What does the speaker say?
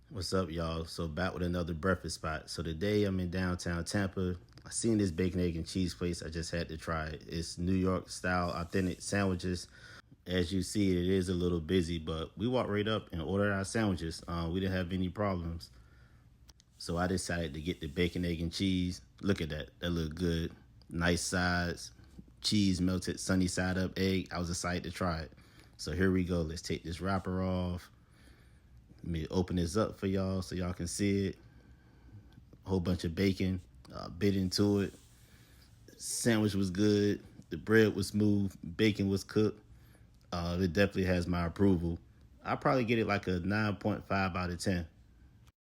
What's up, y'all? So back with another breakfast spot. So today I'm in downtown Tampa. I seen this bacon, egg, and cheese place. I just had to try it. It's New York style authentic sandwiches. As you see, it is a little busy, but we walked right up and ordered our sandwiches. We didn't have any problems. So I decided to get the bacon, egg, and cheese. Look at that. That looked good. Nice sides. Cheese melted, sunny side up egg. I was excited to try it. So here we go. Let's take this wrapper off. Let me open this up for y'all so y'all can see it. A whole bunch of bacon, bit into it. Sandwich was good. The bread was smooth. Bacon was cooked. It definitely has my approval. I'll probably get it like a 9.5 out of 10.